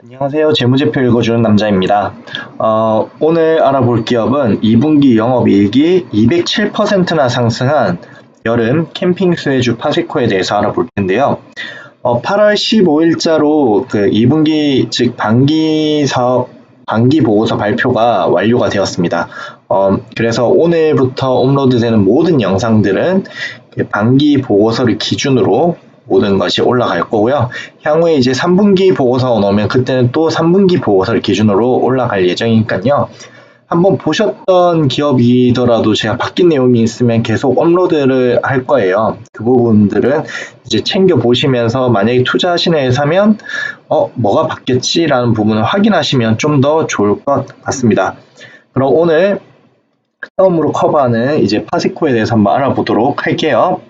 안녕하세요. 재무제표 읽어주는 남자입니다. 오늘 알아볼 기업은 2분기 영업이익이 207%나 상승한 여름 캠핑 수혜주 파세코에 대해서 알아볼 텐데요. 8월 15일자로 그 2분기 즉 반기 사업 반기 보고서 발표가 완료가 되었습니다. 그래서 오늘부터 업로드되는 모든 영상들은 그 반기 보고서를 기준으로 모든 것이 올라갈 거고요. 향후에 이제 3분기 보고서 나오면 그때는 또 3분기 보고서를 기준으로 올라갈 예정이니까요. 한번 보셨던 기업이더라도 제가 바뀐 내용이 있으면 계속 업로드를 할 거예요. 그 부분들은 이제 챙겨 보시면서 만약에 투자하시는 회사면 뭐가 바뀌었지라는 부분을 확인하시면 좀 더 좋을 것 같습니다. 그럼 오늘 처음으로 커버하는 이제 파세코에 대해서 한번 알아보도록 할게요.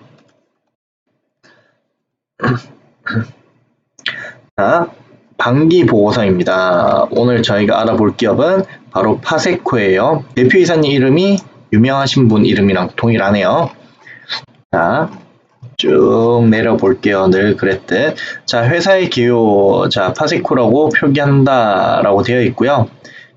자, 반기 보고서입니다. 오늘 저희가 알아볼 기업은 바로 파세코예요. 대표이사님 이름이 유명하신 분 이름이랑 동일하네요. 자, 쭉 내려볼게요. 늘 그랬듯. 자, 회사의 기호, 자, 파세코라고 표기한다라고 되어 있고요.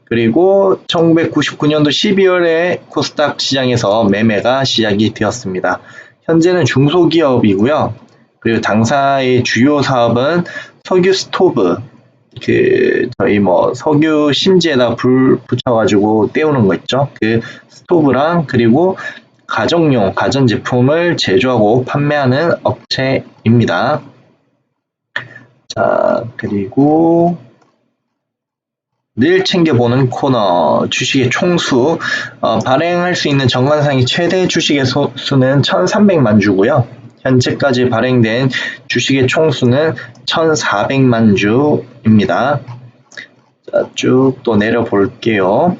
그리고 1999년도 12월에 코스닥 시장에서 매매가 시작이 되었습니다. 현재는 중소기업이고요. 그리고 당사의 주요 사업은 석유 스토브, 저희 석유 심지에다 불 붙여가지고 때우는 거 있죠. 그 스토브랑 그리고 가정용 가전제품을 제조하고 판매하는 업체입니다. 자, 그리고 늘 챙겨보는 코너, 주식의 총수, 발행할 수 있는 정관상의 최대 주식의 수는 1300만 주고요. 현재까지 발행된 주식의 총수는 1400만 주입니다. 자, 쭉 또 내려볼게요.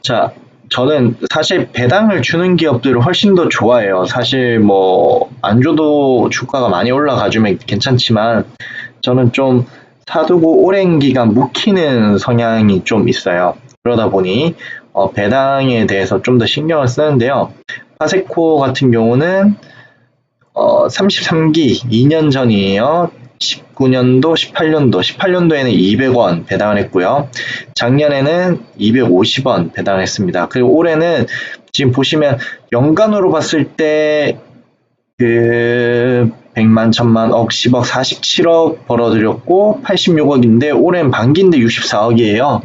자, 저는 사실 배당을 주는 기업들을 훨씬 더 좋아해요. 사실 안 줘도 주가가 많이 올라가주면 괜찮지만 저는 좀 사두고 오랜 기간 묵히는 성향이 좀 있어요. 그러다 보니 배당에 대해서 좀 더 신경을 쓰는데요. 파세코 같은 경우는 33기 2년 전이에요. 19년도, 18년도에는 200원 배당을 했고요. 작년에는 250원 배당을 했습니다. 그리고 올해는 지금 보시면 연간으로 봤을 때 100만, 1000만, 억, 10억, 47억 벌어들였고 86억인데 올해는 반기인데 64억이에요.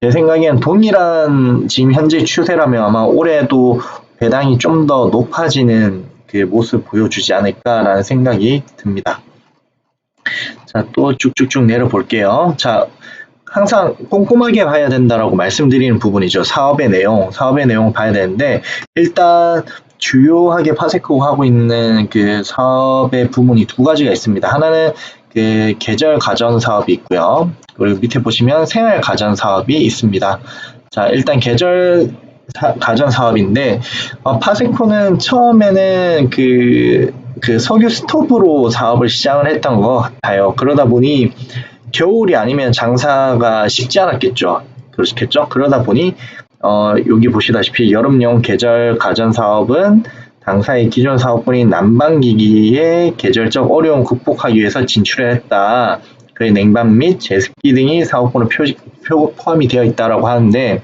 제 생각엔 동일한 지금 현재 추세라면 아마 올해도 배당이 좀 더 높아지는 그 모습 보여주지 않을까라는 생각이 듭니다. 자, 또 쭉쭉쭉 내려볼게요. 자, 항상 꼼꼼하게 봐야 된다라고 말씀드리는 부분이죠. 사업의 내용 봐야 되는데 일단 주요하게 파세코가 하고 있는 그 사업의 부문이 두 가지가 있습니다. 하나는 그 계절 가전 사업이 있고요. 그리고 밑에 보시면 생활 가전 사업이 있습니다. 자, 일단 계절 가전 사업인데 파세코는 처음에는 그 석유 스토브로 사업을 시작을 했던 것 같아요. 그러다 보니 겨울이 아니면 장사가 쉽지 않았겠죠. 그렇겠죠. 그러다 보니 여기 보시다시피 여름용 계절 가전 사업은 당사의 기존 사업분인 난방기기의 계절적 어려움 극복하기 위해서 진출을 했다. 그의 냉방 및 제습기 등이 사업분에 포함이 되어 있다고 하는데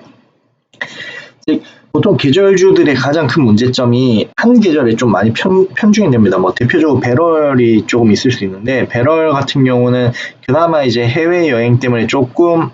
보통 계절주들의 가장 큰 문제점이 한 계절에 좀 많이 편중이 됩니다. 대표적으로 배럴이 조금 있을 수 있는데 배럴 같은 경우는 그나마 이제 해외 여행 때문에 조금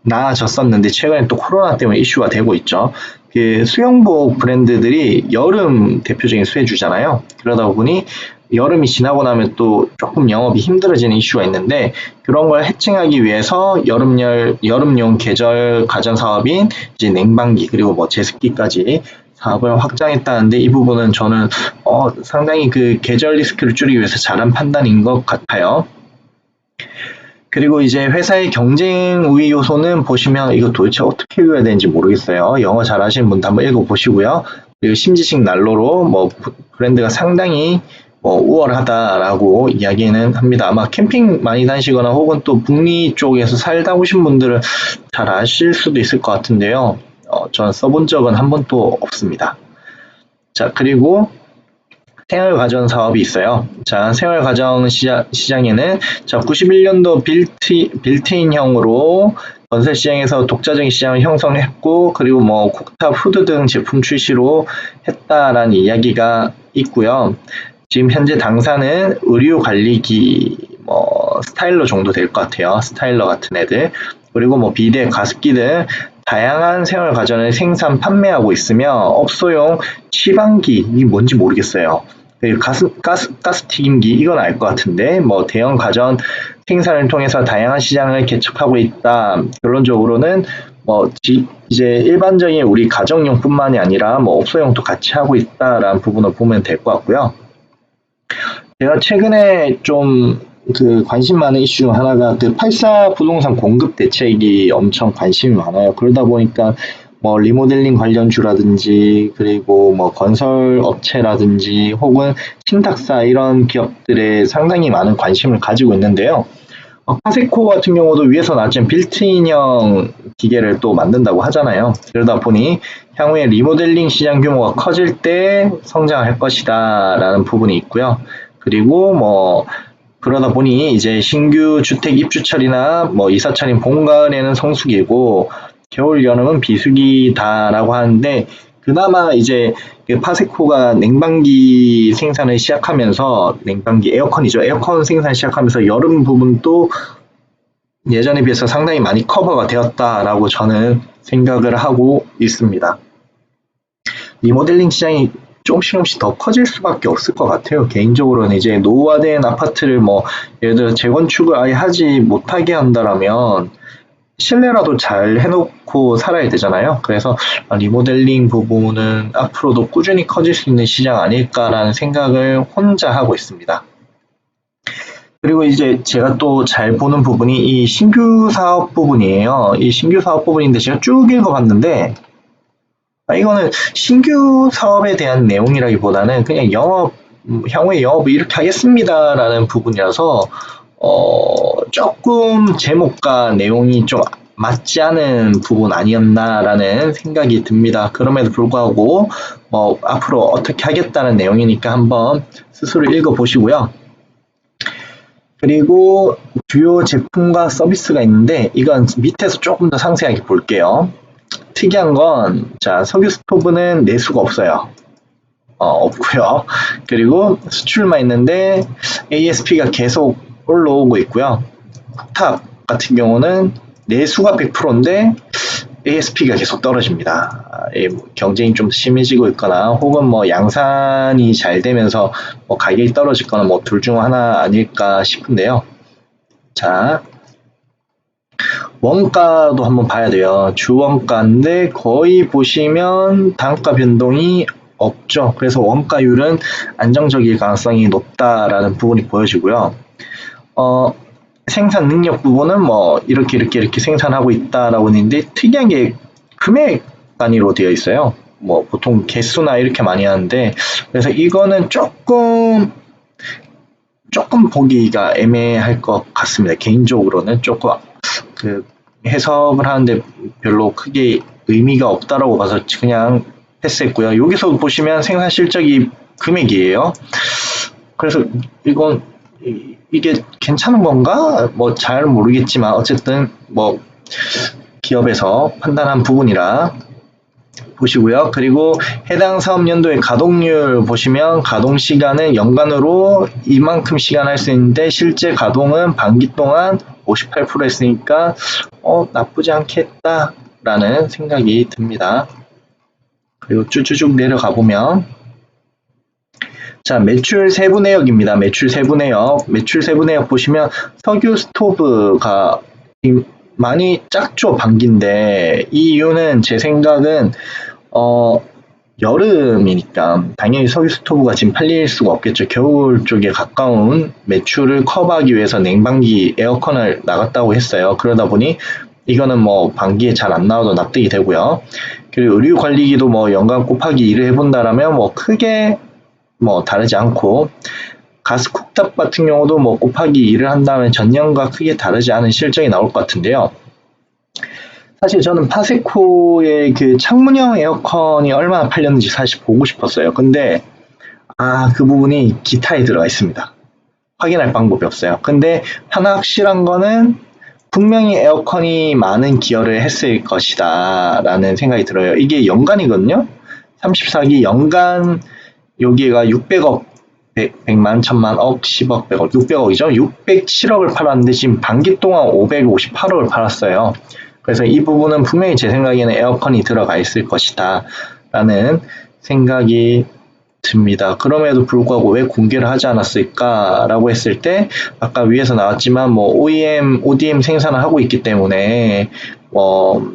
나아졌었는데 최근에 또 코로나 때문에 이슈가 되고 있죠. 그 수영복 브랜드들이 여름 대표적인 수혜주잖아요. 그러다 보니 여름이 지나고 나면 또 조금 영업이 힘들어지는 이슈가 있는데 그런 걸 해칭하기 위해서 여름용 계절 가전 사업인 이제 냉방기 그리고 제습기까지 사업을 확장했다는데 이 부분은 저는 상당히 그 계절 리스크를 줄이기 위해서 잘한 판단인 것 같아요. 그리고 이제 회사의 경쟁 우위 요소는 보시면 이거 도대체 어떻게 읽어야 되는지 모르겠어요. 영어 잘하시는 분도 한번 읽어보시고요. 그리고 심지식 난로로 브랜드가 상당히 우월하다라고 이야기는 합니다. 아마 캠핑 많이 다니시거나 혹은 또 북미 쪽에서 살다 오신 분들은 잘 아실 수도 있을 것 같은데요. 저는 써본 적은 한 번도 없습니다. 자, 그리고 생활가전 사업이 있어요. 자, 생활가전 시장에는 자, 91년도 빌트인형으로 건설 시장에서 독자적인 시장을 형성했고, 그리고 뭐 콕탑 후드 등 제품 출시로 했다라는 이야기가 있고요. 지금 현재 당사는 의류 관리기, 뭐 스타일러 정도 될 것 같아요. 스타일러 같은 애들. 그리고 뭐 비데, 가습기 등 다양한 생활가전을 생산, 판매하고 있으며 업소용 치방기, 이게 뭔지 모르겠어요. 가스튀김기, 이건 알 것 같은데, 뭐 대형 가전 생산을 통해서 다양한 시장을 개척하고 있다. 결론적으로는 뭐 이제 일반적인 우리 가정용뿐만이 아니라 뭐 업소용도 같이 하고 있다라는 부분을 보면 될 것 같고요. 제가 최근에 좀 관심 많은 이슈 중 하나가 84 부동산 공급 대책이 엄청 관심이 많아요. 그러다 보니까 뭐 리모델링 관련주라든지, 그리고 뭐 건설 업체라든지 혹은 신탁사, 이런 기업들에 상당히 많은 관심을 가지고 있는데요. 파세코 같은 경우도 위에서 나왔지만 빌트인형 기계를 또 만든다고 하잖아요. 그러다 보니 향후에 리모델링 시장 규모가 커질 때 성장할 것이다 라는 부분이 있고요. 그리고 뭐 그러다 보니 이제 신규 주택 입주철이나 뭐 이사철인 봄, 가을에는 성수기고 겨울, 여름은 비수기다라고 하는데, 그나마 이제 파세코가 냉방기 생산을 시작하면서, 냉방기 에어컨이죠. 에어컨 생산 시작하면서 여름 부분도 예전에 비해서 상당히 많이 커버가 되었다라고 저는 생각을 하고 있습니다. 리모델링 시장이 조금씩 더 커질 수밖에 없을 것 같아요. 개인적으로는 이제 노후화된 아파트를 뭐 예를 들어 재건축을 아예 하지 못하게 한다라면 실내라도 잘 해놓고 살아야 되잖아요. 그래서 리모델링 부분은 앞으로도 꾸준히 커질 수 있는 시장 아닐까라는 생각을 혼자 하고 있습니다. 그리고 이제 제가 또 잘 보는 부분이 이 신규 사업 부분이에요. 이 신규 사업 부분인데 제가 쭉 읽어봤는데, 이거는 신규 사업에 대한 내용이라기보다는 그냥 향후에 영업을 이렇게 하겠습니다라는 부분이라서 조금 제목과 내용이 좀 맞지 않은 부분 아니었나라는 생각이 듭니다. 그럼에도 불구하고 뭐 앞으로 어떻게 하겠다는 내용이니까 한번 스스로 읽어보시고요. 그리고 주요 제품과 서비스가 있는데, 이건 밑에서 조금 더 상세하게 볼게요. 특이한 건, 자, 석유 스토브는 내수가 없어요. 없고요. 그리고 수출만 있는데 ASP가 계속 올라오고 있고요. 쿡탑 같은 경우는 내수가 100%인데 ASP가 계속 떨어집니다. 경쟁이 좀 심해지고 있거나 혹은 뭐 양산이 잘 되면서 뭐 가격이 떨어지거나 뭐 둘 중 하나 아닐까 싶은데요. 자, 원가도 한번 봐야 돼요. 주원가인데 거의 보시면 단가 변동이 없죠. 그래서 원가율은 안정적일 가능성이 높다라는 부분이 보여지고요. 생산 능력 부분은 뭐 이렇게 생산하고 있다라고 있는데, 특이한 게 금액 단위로 되어 있어요. 뭐 보통 개수나 이렇게 많이 하는데, 그래서 이거는 조금 보기가 애매할 것 같습니다. 개인적으로는 조금 해석을 하는데 별로 크게 의미가 없다라고 봐서 그냥 패스했고요. 여기서 보시면 생산 실적이 금액이에요. 그래서 이게 괜찮은 건가? 뭐 잘 모르겠지만 어쨌든 뭐 기업에서 판단한 부분이라 보시고요. 그리고 해당 사업 연도의 가동률 보시면 가동 시간은 연간으로 이만큼 시간 할 수 있는데 실제 가동은 반기 동안 58% 했으니까 나쁘지 않겠다라는 생각이 듭니다. 그리고 쭉쭉쭉 내려가 보면, 자, 매출 세부 내역입니다. 매출 세부 내역 보시면 석유 스토브가 많이 작죠, 반기인데. 이 이유는 제 생각은 여름이니까 당연히 석유 스토브가 지금 팔릴 수가 없겠죠. 겨울 쪽에 가까운 매출을 커버하기 위해서 냉방기 에어컨을 나갔다고 했어요. 그러다 보니 이거는 뭐 반기에 잘 안 나와도 납득이 되고요. 그리고 의류 관리기도 뭐 연간 곱하기 2를 해본다라면 뭐 크게 뭐 다르지 않고, 가스 쿡탑 같은 경우도 뭐 곱하기 2를 한다면 전년과 크게 다르지 않은 실적이 나올 것 같은데요. 사실 저는 파세코의 그 창문형 에어컨이 얼마나 팔렸는지 사실 보고 싶었어요. 근데 그 부분이 기타에 들어가 있습니다. 확인할 방법이 없어요. 근데 하나 확실한 거는 분명히 에어컨이 많은 기여를 했을 것이다 라는 생각이 들어요. 이게 연간이거든요. 34기 연간 여기가 600억, 100만, 1000만, 억, 10억, 100억, 600억이죠. 607억을 팔았는데 지금 반기 동안 558억을 팔았어요. 그래서 이 부분은 분명히 제 생각에는 에어컨이 들어가 있을 것이다 라는 생각이 듭니다. 그럼에도 불구하고 왜 공개를 하지 않았을까라고 했을 때 아까 위에서 나왔지만 뭐 OEM, ODM 생산을 하고 있기 때문에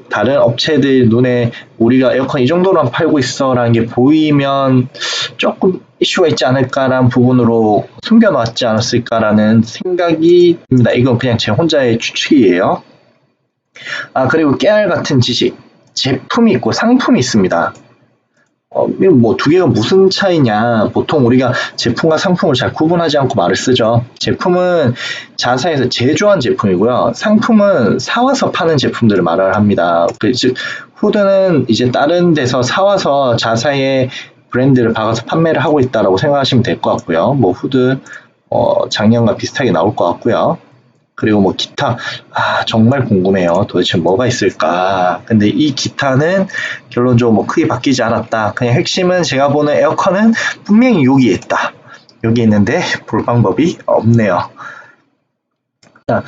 다른 업체들 눈에 우리가 에어컨 이 정도만 팔고 있어라는 게 보이면 조금 이슈가 있지 않을까라는 부분으로 숨겨놨지 않았을까라는 생각이 듭니다. 이건 그냥 제 혼자의 추측이에요. 그리고 깨알 같은 지식, 제품이 있고 상품이 있습니다. 뭐 두 개가 무슨 차이냐. 보통 우리가 제품과 상품을 잘 구분하지 않고 말을 쓰죠. 제품은 자사에서 제조한 제품이고요. 상품은 사와서 파는 제품들을 말을 합니다. 즉 후드는 이제 다른 데서 사와서 자사의 브랜드를 박아서 판매를 하고 있다라고 생각하시면 될 것 같고요. 뭐 후드 작년과 비슷하게 나올 것 같고요. 그리고 뭐 기타, 정말 궁금해요. 도대체 뭐가 있을까. 근데 이 기타는 결론적으로 뭐 크게 바뀌지 않았다. 그냥 핵심은 제가 보는 에어컨은 분명히 여기에 있다. 여기 있는데 볼 방법이 없네요. 자,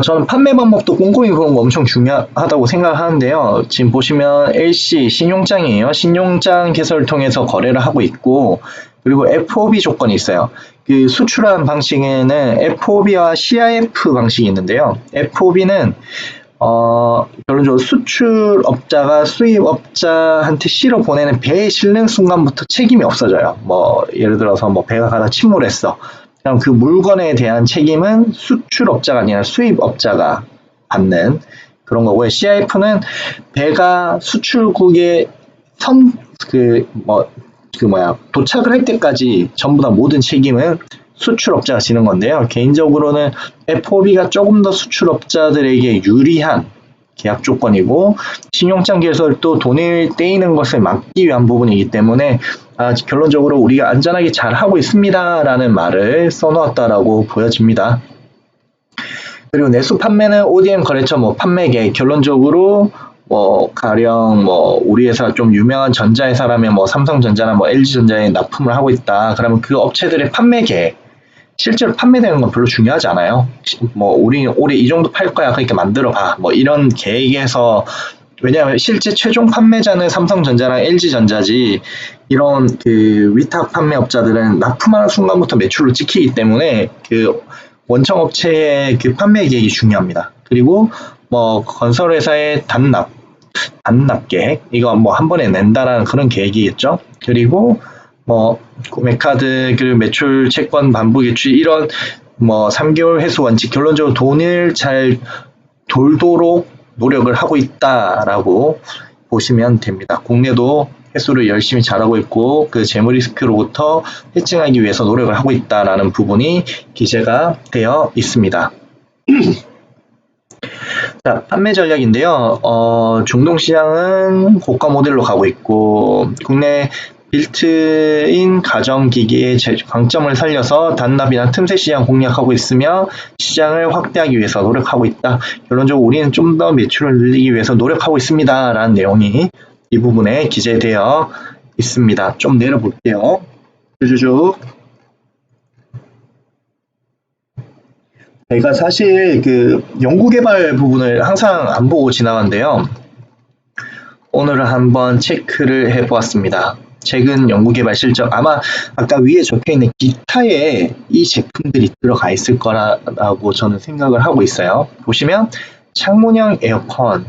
저는 판매 방법도 꼼꼼히 보는 거 엄청 중요하다고 생각하는데요. 지금 보시면 LC 신용장이에요. 신용장 개설을 통해서 거래를 하고 있고, 그리고 FOB 조건이 있어요. 그 수출하는 방식에는 FOB와 CIF 방식이 있는데요. FOB는 결론적으로 수출업자가 수입업자한테 실어 보내는 배에 실는 순간부터 책임이 없어져요. 뭐 예를 들어서 뭐 배가 가다 침몰했어. 그럼 그 물건에 대한 책임은 수출업자가 아니라 수입업자가 받는 그런 거고요. CIF는 배가 수출국에 도착을 할 때까지 전부 다 모든 책임은 수출업자가 지는 건데요. 개인적으로는 FOB가 조금 더 수출업자들에게 유리한 계약 조건이고, 신용장 개설도 돈을 떼이는 것을 막기 위한 부분이기 때문에 결론적으로 우리가 안전하게 잘 하고 있습니다 라는 말을 써놓았다라고 보여집니다. 그리고 내수 판매는 ODM 거래처 판매계, 결론적으로 가령 우리 회사 좀 유명한 전자회사라면 삼성전자나 LG전자에 납품을 하고 있다. 그러면 그 업체들의 판매 계획, 실제로 판매되는 건 별로 중요하지 않아요. 우리 올해 이 정도 팔 거야. 그러니까 만들어봐. 이런 계획에서, 왜냐하면 실제 최종 판매자는 삼성전자랑 LG전자지, 이런 그 위탁 판매업자들은 납품하는 순간부터 매출로 찍히기 때문에 그 원청업체의 그 판매 계획이 중요합니다. 그리고 건설회사의 단납 계획, 이거 한 번에 낸다라는 그런 계획이겠죠. 그리고 구매카드, 그리고 매출 채권 반복 예출, 이런 3개월 회수 원칙, 결론적으로 돈을 잘 돌도록 노력을 하고 있다라고 보시면 됩니다. 국내도 회수를 열심히 잘하고 있고 그 재무 리스크로부터 해칭하기 위해서 노력을 하고 있다라는 부분이 기재가 되어 있습니다. 자, 판매 전략인데요. 중동 시장은 고가 모델로 가고 있고, 국내 빌트인 가전기기의 강점을 살려서 단납이나 틈새 시장 공략하고 있으며 시장을 확대하기 위해서 노력하고 있다. 결론적으로 우리는 좀 더 매출을 늘리기 위해서 노력하고 있습니다. 라는 내용이 이 부분에 기재되어 있습니다. 좀 내려볼게요. 쭉. 제가 사실 그 연구개발 부분을 항상 안 보고 지나갔는데요. 오늘은 한번 체크를 해보았습니다. 최근 연구개발 실적, 아마 아까 위에 적혀있는 기타에 이 제품들이 들어가 있을 거라고 저는 생각을 하고 있어요. 보시면 창문형 에어컨,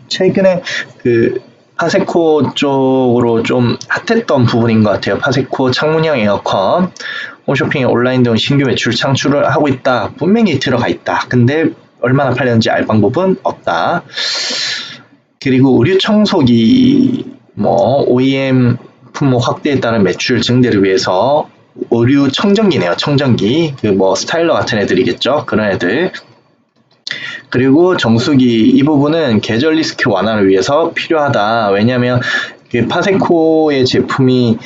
최근에 그 파세코 쪽으로 좀 핫했던 부분인 것 같아요. 파세코 창문형 에어컨, 홈쇼핑 온라인 등 신규 매출 창출을 하고 있다. 분명히 들어가 있다. 근데 얼마나 팔렸는지 알 방법은 없다. 그리고 의류 청소기, OEM 품목 확대에 따른 매출 증대를 위해서 의류 청정기네요. 청정기. 스타일러 같은 애들이겠죠. 그런 애들. 그리고 정수기, 이 부분은 계절 리스크 완화를 위해서 필요하다. 왜냐하면 그 파세코의 제품이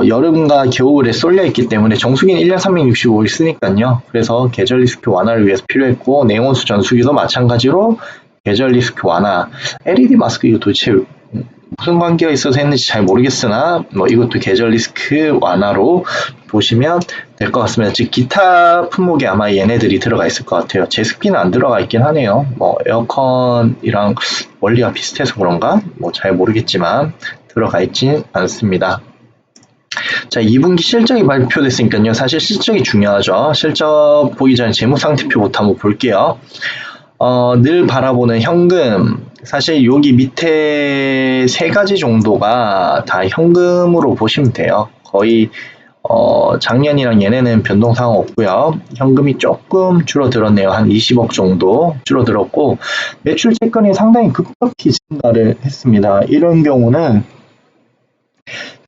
여름과 겨울에 쏠려 있기 때문에 정수기는 1년 365일 쓰니까요. 그래서 계절 리스크 완화를 위해서 필요했고 냉온수 전수기도 마찬가지로 계절 리스크 완화. LED 마스크 이거 도대체 무슨 관계가 있어서 했는지 잘 모르겠으나 이것도 계절 리스크 완화로 보시면 될 것 같습니다. 즉 기타 품목에 아마 얘네들이 들어가 있을 것 같아요. 제습기는 안 들어가 있긴 하네요. 에어컨이랑 원리가 비슷해서 그런가? 잘 모르겠지만 들어가 있진 않습니다. 자, 2분기 실적이 발표됐으니까요. 사실 실적이 중요하죠. 실적 보기 전에 재무상태표부터 한번 볼게요. 늘 바라보는 현금. 사실 여기 밑에 3가지 정도가 다 현금으로 보시면 돼요. 거의 작년이랑 얘네는 변동사항 없고요. 현금이 조금 줄어들었네요. 한 20억 정도 줄어들었고 매출 채권이 상당히 급격히 증가를 했습니다. 이런 경우는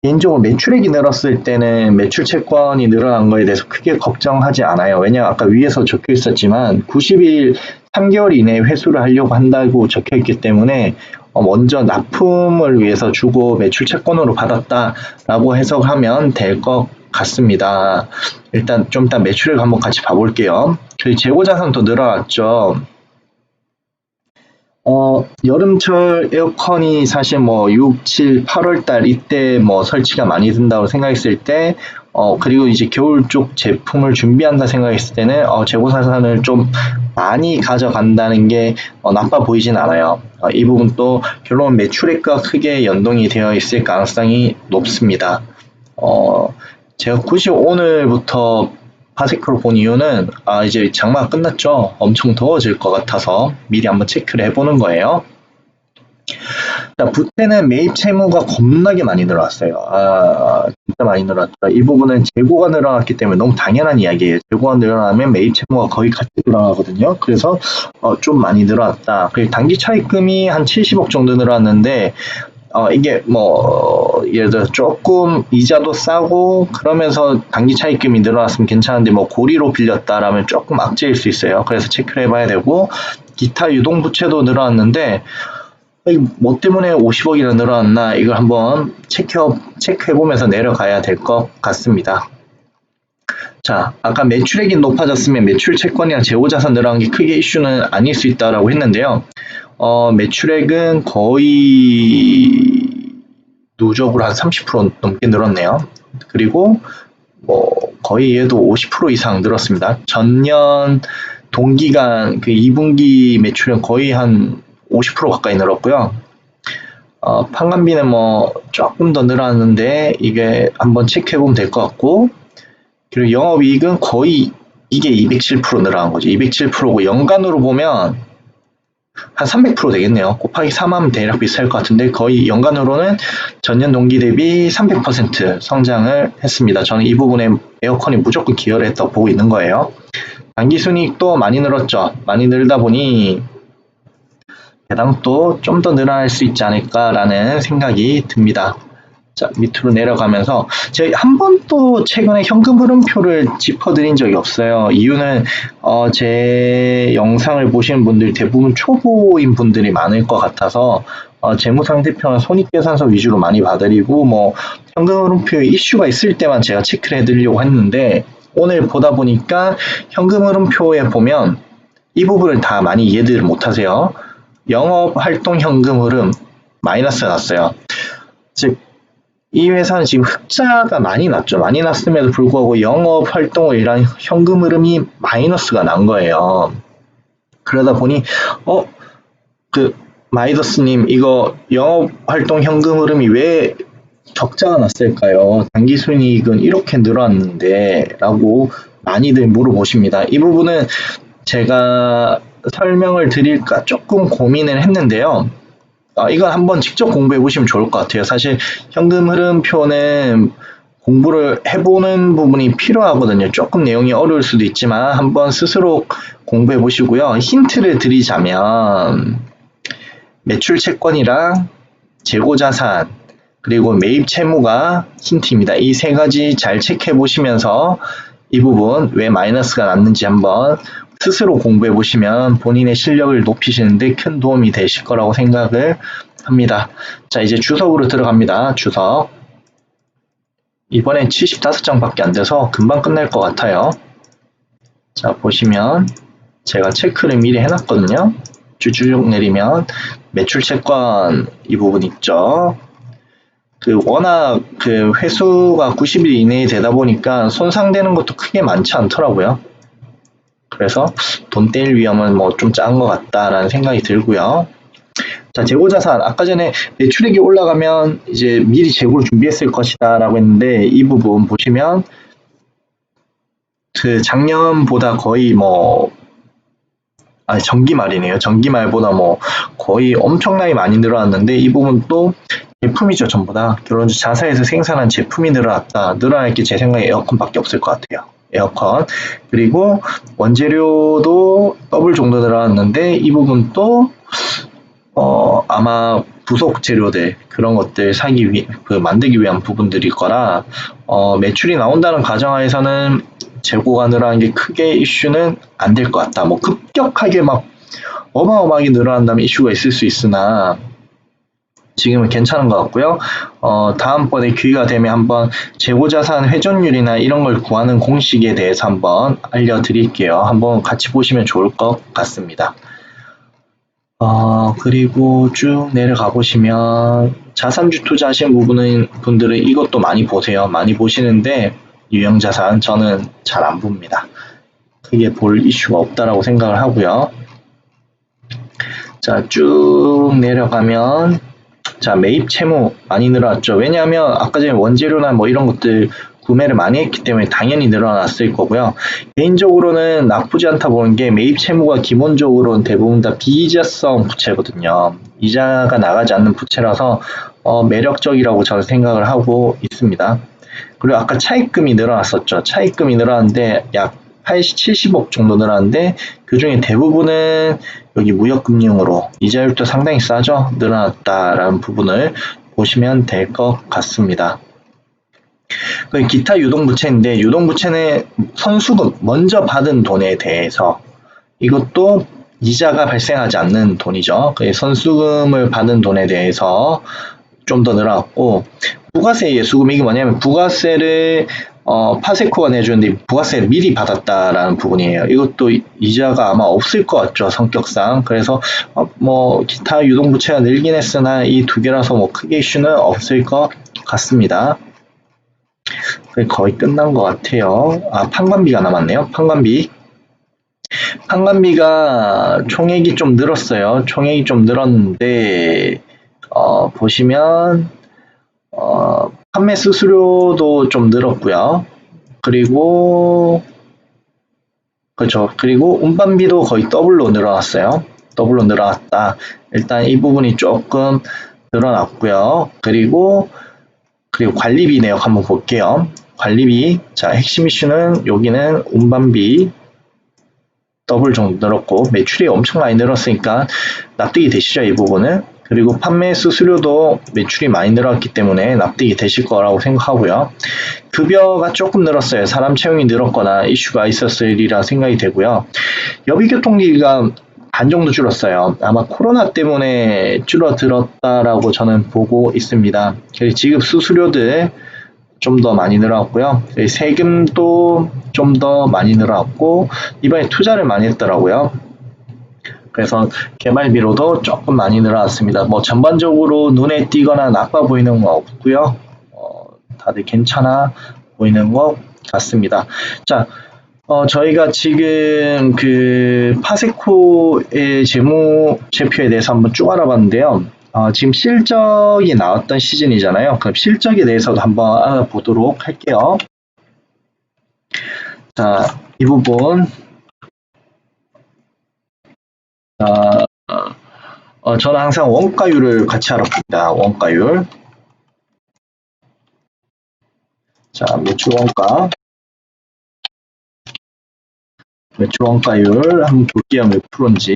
개인적으로 매출액이 늘었을 때는 매출 채권이 늘어난 거에 대해서 크게 걱정하지 않아요. 왜냐하면 아까 위에서 적혀 있었지만 90일 3개월 이내에 회수를 하려고 한다고 적혀 있기 때문에 먼저 납품을 위해서 주고 매출 채권으로 받았다라고 해석하면 될 것 같습니다. 일단 좀 이따 매출액 한번 같이 봐볼게요. 그리고 재고자산도 늘어났죠. 여름철 에어컨이 사실 6, 7, 8월 달 이때 설치가 많이 든다고 생각했을 때, 그리고 이제 겨울 쪽 제품을 준비한다 생각했을 때는, 재고자산을 좀 많이 가져간다는 게 나빠 보이진 않아요. 이 부분 또 결론 매출액과 크게 연동이 되어 있을 가능성이 높습니다. 제가 굳이 오늘부터 파세크로 본 이유는 이제 장마가 끝났죠. 엄청 더워질 것 같아서 미리 한번 체크를 해보는 거예요. 자, 부채는 매입 채무가 겁나게 많이 늘어났어요. 진짜 많이 늘어났죠. 이 부분은 재고가 늘어났기 때문에 너무 당연한 이야기예요. 재고가 늘어나면 매입 채무가 거의 같이 늘어나거든요. 그래서 좀 많이 늘어났다. 그리고 단기 차입금이 한 70억 정도 늘어났는데 이게 예를 들어 조금 이자도 싸고 그러면서 단기 차입금이 늘어났으면 괜찮은데 고리로 빌렸다라면 조금 악재일 수 있어요. 그래서 체크를 해봐야 되고 기타 유동부채도 늘어났는데 뭐 때문에 50억이나 늘어났나 이걸 한번 체크해보면서 내려가야 될 것 같습니다. 자, 아까 매출액이 높아졌으면 매출 채권이나 재고자산 늘어난 게 크게 이슈는 아닐 수 있다라고 했는데요. 매출액은 거의 누적으로 한 30% 넘게 늘었네요. 그리고 거의 얘도 50% 이상 늘었습니다. 전년 동기간 그 2분기 매출은 거의 한 50% 가까이 늘었고요. 판관비는 조금 더 늘었는데 이게 한번 체크해보면 될 것 같고, 그리고 영업이익은 거의 이게 207% 늘어난 거죠. 207%고 연간으로 보면 한 300% 되겠네요. 곱하기 3하면 대략 비슷할 것 같은데 거의 연간으로는 전년 동기 대비 300% 성장을 했습니다. 저는 이 부분에 에어컨이 무조건 기여를 했다고 보고 있는 거예요. 당기순이익도 많이 늘었죠. 많이 늘다 보니 배당도 좀 더 늘어날 수 있지 않을까라는 생각이 듭니다. 자, 밑으로 내려가면서 제가 한 번도 최근에 현금 흐름표를 짚어드린 적이 없어요. 이유는 제 영상을 보시는 분들 대부분 초보인 분들이 많을 것 같아서 재무상태표나 손익계산서 위주로 많이 봐드리고 현금 흐름표에 이슈가 있을 때만 제가 체크를 해드리려고 했는데 오늘 보다 보니까 현금 흐름표에 보면 이 부분을 다 많이 이해를 못하세요. 영업활동 현금 흐름 마이너스가 났어요. 즉 이 회사는 지금 흑자가 많이 났죠. 많이 났음에도 불구하고 영업 활동을 일한 현금 흐름이 마이너스가 난 거예요. 그러다 보니 마이더스님 이거 영업 활동 현금 흐름이 왜 적자가 났을까요? 당기순이익은 이렇게 늘어났는데 라고 많이들 물어보십니다. 이 부분은 제가 설명을 드릴까 조금 고민을 했는데요. 이건 한번 직접 공부해 보시면 좋을 것 같아요. 사실 현금 흐름표는 공부를 해보는 부분이 필요하거든요. 조금 내용이 어려울 수도 있지만 한번 스스로 공부해 보시고요. 힌트를 드리자면 매출 채권이랑 재고자산 그리고 매입 채무가 힌트입니다. 이 세 가지 잘 체크해 보시면서 이 부분 왜 마이너스가 났는지 한번 스스로 공부해 보시면 본인의 실력을 높이시는데 큰 도움이 되실 거라고 생각을 합니다. 자, 이제 주석으로 들어갑니다. 주석. 이번엔 75장밖에 안 돼서 금방 끝날 것 같아요. 자, 보시면 제가 체크를 미리 해놨거든요. 쭉 내리면 매출 채권 이 부분 있죠. 워낙 회수가 90일 이내에 되다 보니까 손상되는 것도 크게 많지 않더라고요. 그래서 돈 떼일 위험은 뭐 좀 작은 것 같다라는 생각이 들고요. 자, 재고자산. 아까 전에 매출액이 올라가면 이제 미리 재고를 준비했을 것이다 라고 했는데, 이 부분 보시면 작년보다 거의 전기말이네요. 전기말보다 거의 엄청나게 많이 늘어났는데, 이 부분 또 제품이죠. 전부 다 결혼주 자사에서 생산한 제품이 늘어났다. 늘어날 게 제 생각에 에어컨밖에 없을 것 같아요. 에어컨. 그리고 원재료도 더블 정도 늘어났는데, 이 부분 또 아마 부속 재료들 그런 것들 만들기 위한 부분들일 거라, 매출이 나온다는 가정하에서는 재고가 늘어나는 게 크게 이슈는 안 될 것 같다. 급격하게 어마어마하게 늘어난다면 이슈가 있을 수 있으나 지금은 괜찮은 것 같고요. 다음번에 기회가 되면 한번 재고자산 회전율이나 이런 걸 구하는 공식에 대해서 한번 알려드릴게요. 한번 같이 보시면 좋을 것 같습니다. 그리고 쭉 내려가 보시면 자산주 투자하시는 분들은 이것도 많이 보세요. 많이 보시는데 유형자산 저는 잘 안 봅니다. 크게 볼 이슈가 없다라고 생각을 하고요. 자, 쭉 내려가면 자, 매입 채무 많이 늘어났죠. 왜냐하면 아까 전에 원재료나 이런 것들 구매를 많이 했기 때문에 당연히 늘어났을 거고요. 개인적으로는 나쁘지 않다 보는 게 매입 채무가 기본적으로는 대부분 다 비이자성 부채거든요. 이자가 나가지 않는 부채라서 매력적이라고 저는 생각을 하고 있습니다. 그리고 아까 차입금이 늘어났었죠. 차입금이 늘어났는데 약 70억 정도 늘어났는데 그 중에 대부분은 여기 무역금융으로 이자율도 상당히 싸죠. 늘어났다라는 부분을 보시면 될 것 같습니다. 기타 유동부채인데 유동부채는 선수금 먼저 받은 돈에 대해서 이것도 이자가 발생하지 않는 돈이죠. 선수금을 받은 돈에 대해서 좀 더 늘어났고, 부가세 예수금, 이게 뭐냐면 부가세를 파세코가 내주는데 부가세를 미리 받았다라는 부분이에요. 이것도 이자가 아마 없을 것 같죠, 성격상. 그래서 기타 유동부채가 늘긴 했으나 이 두 개라서 크게 이슈는 없을 것 같습니다. 거의 끝난 것 같아요. 판관비가 남았네요. 판관비가 총액이 좀 늘었어요. 총액이 좀 늘었는데 보시면 판매 수수료도 좀 늘었고요. 그리고 운반비도 거의 더블로 늘어났어요. 더블로 늘어났다. 일단 이 부분이 조금 늘어났고요. 그리고 관리비 내역 한번 볼게요. 관리비. 자, 핵심 이슈는 여기는 운반비 더블 정도 늘었고 매출이 엄청 많이 늘었으니까 납득이 되시죠, 이 부분은. 그리고 판매 수수료도 매출이 많이 늘었기 때문에 납득이 되실 거라고 생각하고요. 급여가 조금 늘었어요. 사람 채용이 늘었거나 이슈가 있었으리라 생각이 되고요. 여비교통비가 반 정도 줄었어요. 아마 코로나 때문에 줄어들었다라고 저는 보고 있습니다. 그리고 지급 수수료들 좀 더 많이 늘어났고요. 세금도 좀 더 많이 늘어났고 이번에 투자를 많이 했더라고요. 그래서 개발비로도 조금 많이 늘어났습니다. 전반적으로 눈에 띄거나 나빠 보이는 건 없고요. 다들 괜찮아 보이는 것 같습니다. 자, 저희가 지금 파세코의 재무제표에 대해서 한번 쭉 알아봤는데요. 지금 실적이 나왔던 시즌이잖아요. 그럼 실적에 대해서도 한번 알아보도록 할게요. 자, 이 부분. 저는 항상 원가율을 같이 알아봅니다. 원가율. 자, 매출 원가율 한번 볼게요. 몇 프로인지.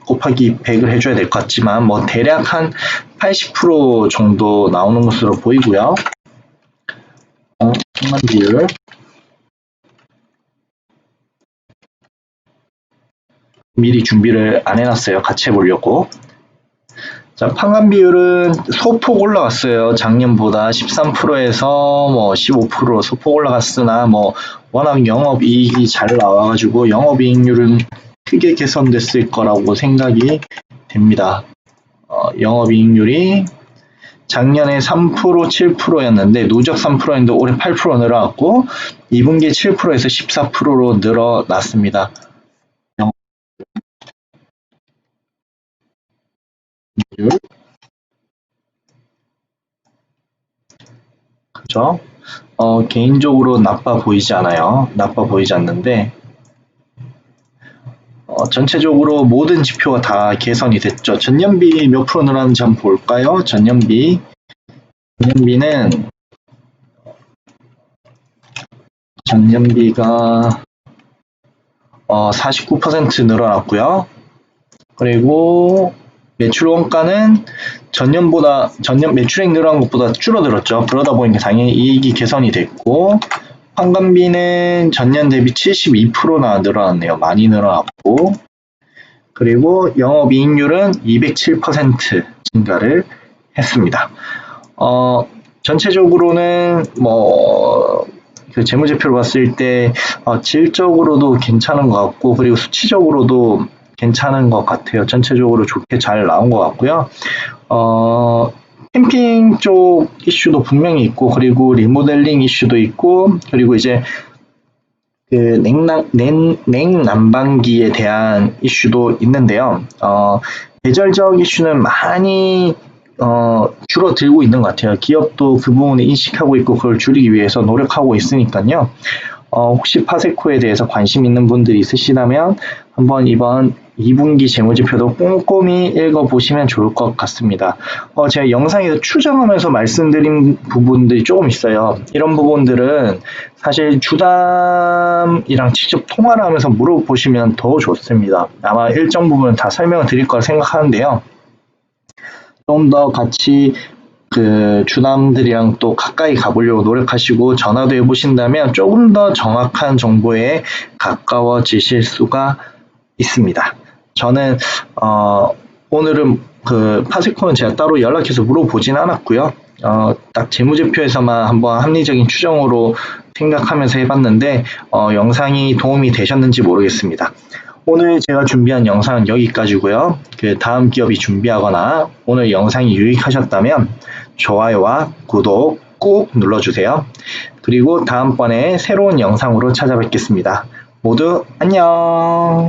곱하기 100을 해줘야 될 것 같지만 대략 한 80% 정도 나오는 것으로 보이고요. 상환 비율. 미리 준비를 안 해놨어요. 같이 해보려고. 자, 판관 비율은 소폭 올라갔어요. 작년보다 13%에서 뭐 15%로 소폭 올라갔으나 뭐 워낙 영업이익이 잘 나와가지고 영업이익률은 크게 개선됐을 거라고 생각이 됩니다. 영업이익률이 작년에 3%, 7%였는데 누적 3%였는데 올해 8% 늘어났고 2분기에 7%에서 14%로 늘어났습니다. 영업이익률 그죠? 개인적으로 나빠 보이지 않아요. 나빠 보이지 않는데 전체적으로 모든 지표가 다 개선이 됐죠. 전년비 몇 프로 늘었는지 한번 볼까요? 전년비는 49% 늘어났고요. 그리고 매출 원가는 전년 매출액 늘어난 것보다 줄어들었죠. 그러다 보니까 당연히 이익이 개선이 됐고, 판관비는 전년 대비 72%나 늘어났네요. 많이 늘어났고, 그리고 영업이익률은 207% 증가를 했습니다. 전체적으로는 그 재무제표를 봤을 때 질적으로도 괜찮은 것 같고, 그리고 수치적으로도 괜찮은 것 같아요. 전체적으로 좋게 잘 나온 것 같고요. 캠핑 쪽 이슈도 분명히 있고, 그리고 리모델링 이슈도 있고, 그리고 이제 그 냉난방기에 대한 이슈도 있는데요. 계절적 이슈는 많이 줄어들고 있는 것 같아요. 기업도 그 부분을 인식하고 있고 그걸 줄이기 위해서 노력하고 있으니까요. 혹시 파세코에 대해서 관심 있는 분들이 있으시다면 한번 이번 2분기 재무지표도 꼼꼼히 읽어보시면 좋을 것 같습니다. 제가 영상에서 추정하면서 말씀드린 부분들이 조금 있어요. 이런 부분들은 사실 주담이랑 직접 통화를 하면서 물어보시면 더 좋습니다. 아마 일정 부분 다 설명을 드릴 거라 생각하는데요. 좀 더 같이 그 주담들이랑 또 가까이 가보려고 노력하시고 전화도 해보신다면 조금 더 정확한 정보에 가까워지실 수가 있습니다. 저는 오늘은 그 파세코는 제가 따로 연락해서 물어보진 않았고요. 딱 재무제표에서만 한번 합리적인 추정으로 생각하면서 해봤는데 영상이 도움이 되셨는지 모르겠습니다. 오늘 제가 준비한 영상은 여기까지고요. 그 다음 기업이 준비하거나 오늘 영상이 유익하셨다면 좋아요와 구독 꼭 눌러주세요. 그리고 다음번에 새로운 영상으로 찾아뵙겠습니다. 모두 안녕!